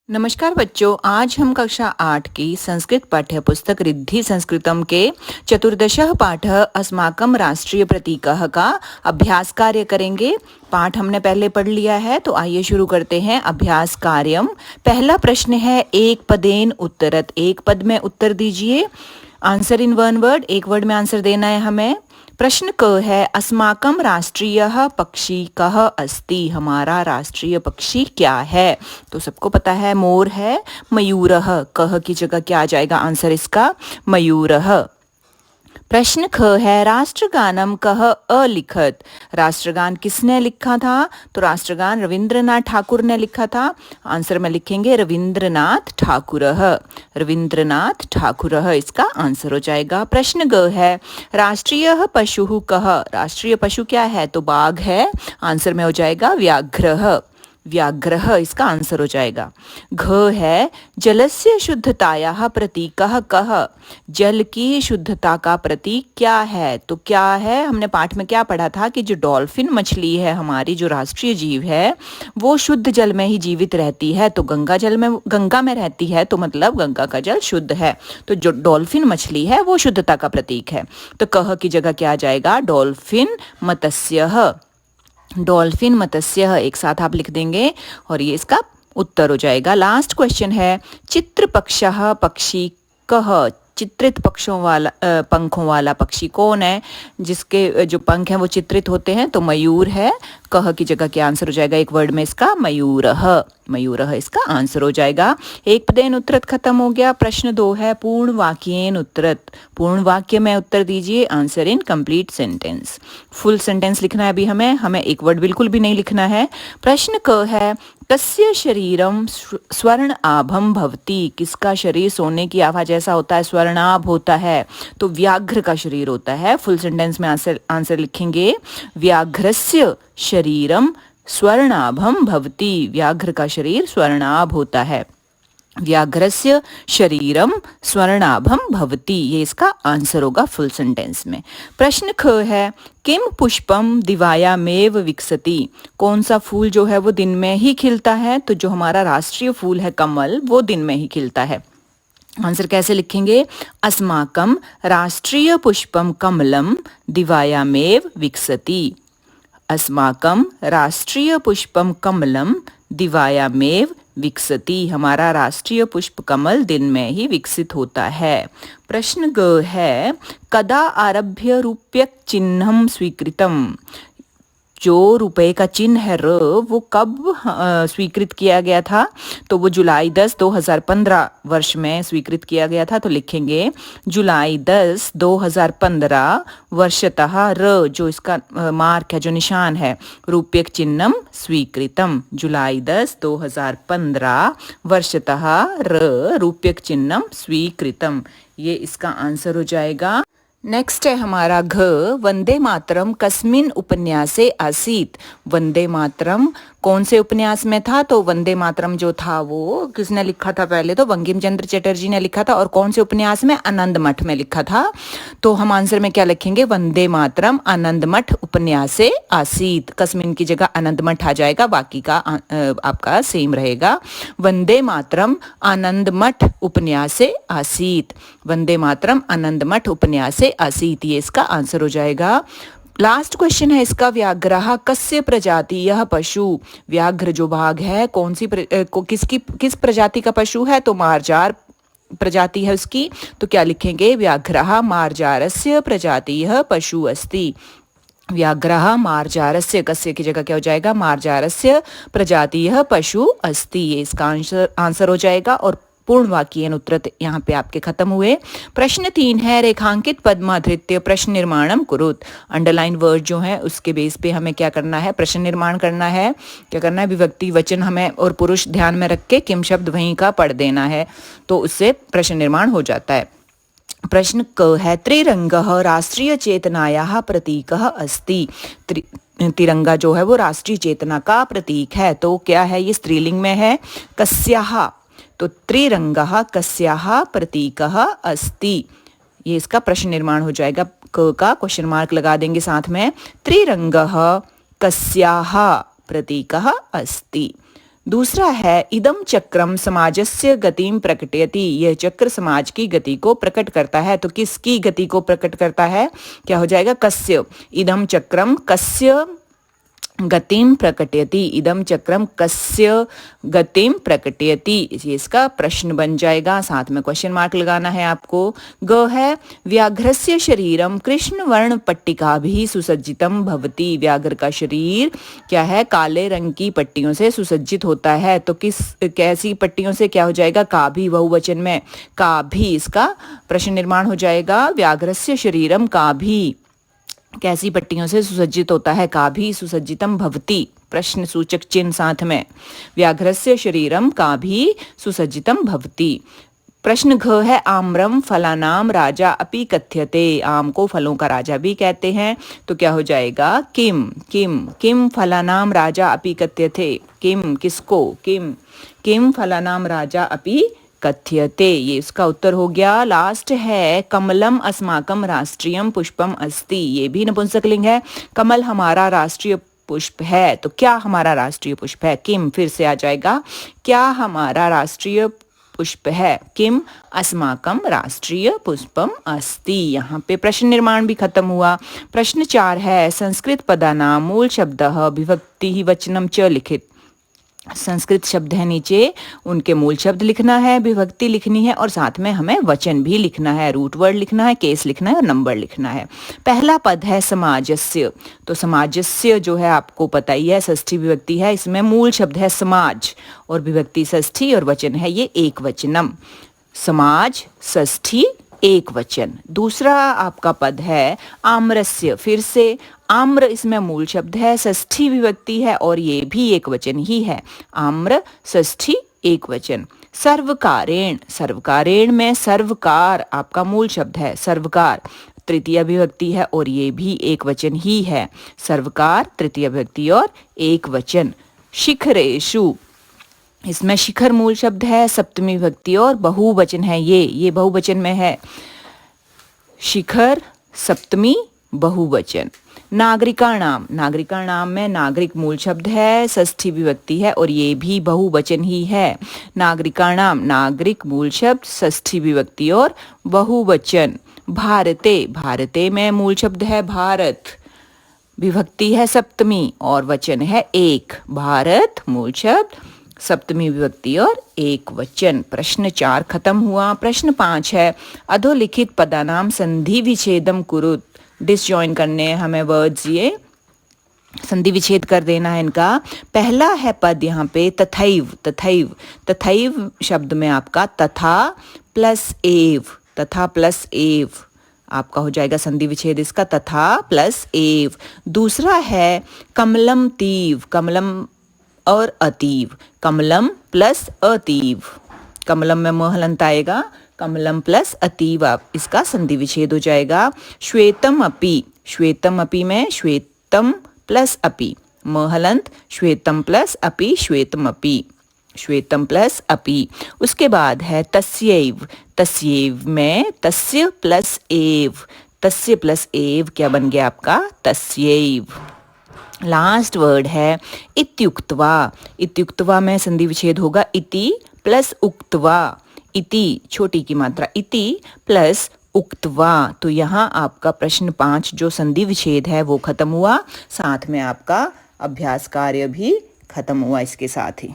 नमस्कार बच्चों, आज हम कक्षा 8 की संस्कृत पाठ्य पुस्तक रिद्धि संस्कृतम के चतुर्दशः पाठ अस्माकं राष्ट्रीय प्रतीकः का अभ्यास कार्य करेंगे। पाठ हमने पहले पढ़ लिया है, तो आइए शुरू करते हैं अभ्यास कार्यम। पहला प्रश्न है एक पदेन उत्तरत, एक पद में उत्तर दीजिए। आंसर इन वन वर्ड, एक वर्ड में आंसर देना है हमें। प्रश्न क है अस्माकं राष्ट्रीयः पक्षी कः अस्ति, हमारा राष्ट्रीय पक्षी क्या है। तो सबको पता है मोर है। मयूरः, कह की जगह क्या आ जाएगा आंसर इसका, मयूरः। प्रश्न ख है राष्ट्रगानम कह अलिखत, राष्ट्रगान किसने लिखा था। तो राष्ट्रगान रविंद्रनाथ ठाकुर ने लिखा था। आंसर में लिखेंगे रविंद्रनाथ ठाकुरः, रविंद्रनाथ ठाकुरः इसका आंसर हो जाएगा। प्रश्न ग है राष्ट्रीय पशु कह, राष्ट्रीय पशु क्या है, तो बाघ है। आंसर में हो जाएगा व्याघ्रः, व्याघ्रः इसका आंसर हो जाएगा। घ है जलस्य शुद्धतायाः प्रतीकः कः, जल की शुद्धता का प्रतीक क्या है। तो क्या है, हमने पाठ में क्या पढ़ा था कि जो डॉल्फिन मछली है हमारी, जो राष्ट्रीय जीव है, वो शुद्ध जल में ही जीवित रहती है। तो गंगा में रहती है, तो मतलब गंगा का जल शुद्ध है। तो जो डॉल्फिन मछली है वो शुद्धता का प्रतीक है। तो कह की जगह क्या आ जाएगा, डॉल्फिन मत्स्यः, डॉल्फिन मत्स्य एक साथ आप लिख देंगे और ये इसका उत्तर हो जाएगा। लास्ट क्वेश्चन है चित्र पक्षः पक्षी कह, चित्रित पंखों वाला पक्षी कौन है, जिसके जो पंख हैं वो चित्रित होते हैं। तो मयूर है। कह की जगह क्या आंसर हो जाएगा, एक वर्ड में इसका मयूरः, मयूरः इसका आंसर हो जाएगा। एक पदेन उत्तरत खत्म हो गया। प्रश्न 2 है पूर्ण वाक्येन उत्तरत, पूर्ण वाक्य में उत्तर दीजिए। Answer in complete sentence, full sentence लिखना है अभी हमें एक वर्ड बिल्कुल भी नहीं लिखना है। प्रश्न क है कस्य शरीरम स्वर्ण आभम भवति, किसका शरीर सोने की आभा जैसा होता है, स्वर्णाभ होता है। तो व्याघ्र का शरीर होता है। फुल सेंटेंस में आंसर लिखेंगे व्याघ्रस्य शरीरम स्वर्णाभम भवति, व्याघ्र का शरीर स्वर्णाभ होता है। व्याघ्रस्य शरीरम स्वर्णाभम भवति, ये इसका आंसर होगा फुल सेंटेंस में। प्रश्न ख है किम पुष्पम दिवायामेव विकसति, कौन सा फूल जो है वो दिन में ही खिलता है। तो जो हमारा राष्ट्रीय फूल है कमल, वो दिन में ही खिलता है। आंसर कैसे लिखेंगे, अस्माकं राष्ट्रीय पुष्पम कमलम दिवायामेव विकसति, अस्माकं राष्ट्रीय पुष्पम कमलम दिवायामेव विकसति, हमारा राष्ट्रीय पुष्प कमल दिन में ही विकसित होता है। प्रश्न ग है कदा आरभ्य रूप्यक चिन्हम स्वीकृतम, जो रुपए का चिन्ह है र, वो कब स्वीकृत किया गया था। तो वो जुलाई 10, 2015 वर्ष में स्वीकृत किया गया था। तो लिखेंगे जुलाई 10, 2015 वर्षतः र, जो इसका मार्क है, जो निशान है, रूप्यक चिन्हम स्वीकृतम, जुलाई 10, 2015 वर्षतः र रूप्यक चिन्हम स्वीकृतम, ये इसका आंसर हो जाएगा। नेक्स्ट है हमारा घ, वंदे मातरम कस्मिन उपन्यासे आसीत, वंदे मातरम कौन से उपन्यास में था। तो वंदे मातरम जो था वो किसने लिखा था, पहले तो बंकिम चंद्र चटर्जी ने लिखा था। और कौन से उपन्यास में, आनंद मठ में लिखा था। तो हम आंसर में क्या लिखेंगे, वंदे मातरम आनंद मठ उपन्यासे आसीत, कस्मिन की जगह आनंद मठ आ जाएगा, बाकी का आपका सेम रहेगा। वंदे मातरम आनंद मठ उपन्यासे आसीत, वंदे मातरम आनंद मठ उपन्यासे आसीत, ये इसका आंसर हो जाएगा। लास्ट क्वेश्चन है इसका, व्याघ्रः कस्य प्रजातीयः पशु, व्याघ्र जो बाघ है कौन सी किस प्रजाति का पशु है। तो मार्जार प्रजाति है उसकी। तो क्या लिखेंगे, व्याघ्रः मार्जारस्य प्रजातीयः पशु अस्ति, व्याघ्रः मार्जारस्य, कस्य की जगह क्या हो जाएगा, मार्जारस्य प्रजातीयः पशु अस्ति, ये इसका आंसर हो जाएगा। और पूर्ण वाक्येन उत्तरत यहाँ पे आपके खत्म हुए। प्रश्न 3 है रेखांकित पद्माधृत्य प्रश्न निर्माणम कुरुत, अंडरलाइन वर्ड जो है उसके बेस पे हमें क्या करना है, प्रश्न निर्माण करना है। क्या करना है, विभक्ति वचन हमें और पुरुष ध्यान में रख के किम शब्द वहीं का पढ़ देना है, तो उससे प्रश्न निर्माण हो जाता है। प्रश्न क है त्रिरंगः राष्ट्रीय चेतनायाः प्रतीकः अस्ति, तिरंगा जो है वो राष्ट्रीय चेतना का प्रतीक है। तो क्या है, ये स्त्रीलिंग में है, कस्याः, तो त्रिरंगः कस्याः प्रतीकः अस्ति, ये इसका प्रश्न निर्माण हो जाएगा। क का क्वेश्चन मार्क लगा देंगे साथ में, त्रिरंगः कस्याः प्रतीकः अस्ति, दूसरा है इदम चक्रम समाजस्य गतिम प्रकटयति, यह चक्र समाज की गति को प्रकट करता है। तो किसकी गति को प्रकट करता है? क्या हो जाएगा? कस्य। इदम चक्रम कस्य गतिम प्रकटयति, इदम चक्रम कस्य गतिम प्रकटयति, ये इसका प्रश्न बन जाएगा। साथ में क्वेश्चन मार्क लगाना है आपको। ग है व्याघ्रस्य शरीरम कृष्ण वर्ण पट्टिका भी सुसज्जितम भवति, व्याघ्र का शरीर क्या है? काले रंग की पट्टियों से सुसज्जित होता है। तो किस कैसी पट्टियों से? क्या हो जाएगा? का भी, बहुवचन में का भी, इसका प्रश्न निर्माण हो जाएगा। व्याघ्रस्य शरीरम का भी कैसी पट्टियों से सुसज्जित होता है? का भी सुसज्जितम भवति, प्रश्न सूचक चिन्ह साथ में। व्याघ्रस्य शरीरम का भी सुसज्जितम भवति। प्रश्न घ है आम्रम फलानाम राजा अपि कथ्यते, आम को फलों का राजा भी कहते हैं। तो क्या हो जाएगा? किम किम किम फलानाम राजा अपि कथ्यते, किम किसको? किम किम फलानाम राजा अपि कथ्यते, ये इसका उत्तर हो गया। लास्ट है कमलम अस्माकम राष्ट्रीयम पुष्पम अस्ति, ये भी नपुंसकलिंग है। कमल हमारा राष्ट्रीय पुष्प है। तो क्या हमारा राष्ट्रीय पुष्प है? किम, फिर से आ जाएगा, क्या हमारा राष्ट्रीय पुष्प है? किम अस्माकम राष्ट्रीय पुष्पम अस्ति। यहाँ पे प्रश्न निर्माण भी खत्म हुआ। प्रश्न 4 है संस्कृत पदानाम मूल शब्दः विभक्ति वचनम च लिखित, संस्कृत शब्द है नीचे, उनके मूल शब्द लिखना है, विभक्ति लिखनी है और साथ में हमें वचन भी लिखना है, रूट वर्ड लिखना है, केस लिखना है और नंबर लिखना है। पहला पद है समाजस्य, तो समाजस्य जो है आपको पता ही है षष्ठी विभक्ति है, इसमें मूल शब्द है समाज और विभक्ति षष्ठी और वचन है ये एक वचनम। समाज षष्ठी एक वचन। दूसरा आपका पद है आम्रस्य, फिर से आम्र इसमें मूल शब्द है, षष्ठी विभक्ति है और ये भी एक वचन ही है, आम्र षष्ठी एक वचन। सर्वकारेण, सर्वकारेण में सर्वकार आपका मूल शब्द है, सर्वकार तृतीय विभक्ति है और ये भी एक वचन ही है, सर्वकार तृतीय विभक्ति और एक वचन। शिखरेषु, इसमें शिखर मूल शब्द है, सप्तमी विभक्ति और बहुवचन है, ये बहुवचन में है, शिखर सप्तमी बहुवचन। नागरिकाणाम, नागरिकाणाम में नागरिक मूल शब्द है, षष्ठी विभक्ति है और ये भी बहुवचन ही है, नागरिकाणाम नागरिक मूल शब्द, षष्ठी विभक्ति और बहुवचन। भारते, भारते में मूल शब्द है भारत, विभक्ति है सप्तमी और वचन है एक, भारत मूल शब्द, सप्तमी विभक्ति और एक वचन। प्रश्न 4 खत्म हुआ। प्रश्न 5 है अधोलिखित पदानाम संधि विच्छेदम कुरुत, डिसजॉइन करने हमें वर्ड्स, ये संधि विच्छेद कर देना है इनका। पहला है पद यहाँ पे तथैव, तथैव, तथैव शब्द में आपका तथा प्लस एव, तथा प्लस एव आपका हो जाएगा संधि विच्छेद इसका, तथा प्लस एव। दूसरा है कमलम तीव, कमलम और अतीव, कमलम प्लस अतीव, कमलम में म हलंत आएगा, कमलम प्लस अतीव आप इसका संधि विच्छेद हो जाएगा। श्वेतम अपि, श्वेतम अपि में श्वेतम प्लस अपि, म हलंत, श्वेतम प्लस अपि, श्वेतम अपि, श्वेतम प्लस अपि। उसके बाद है तस्यैव, तस्यैव में तस्य प्लस एव, तस्य प्लस एव क्या बन गया आपका? तस्यैव। लास्ट वर्ड है इत्युक्त्वा, इत्युक्त्वा में संधि विच्छेद होगा इति प्लस उक्त्वा, इति छोटी की मात्रा इति प्लस उक्त्वा। तो यहाँ आपका प्रश्न 5 जो संधि विच्छेद है वो खत्म हुआ, साथ में आपका अभ्यास कार्य भी खत्म हुआ इसके साथ ही।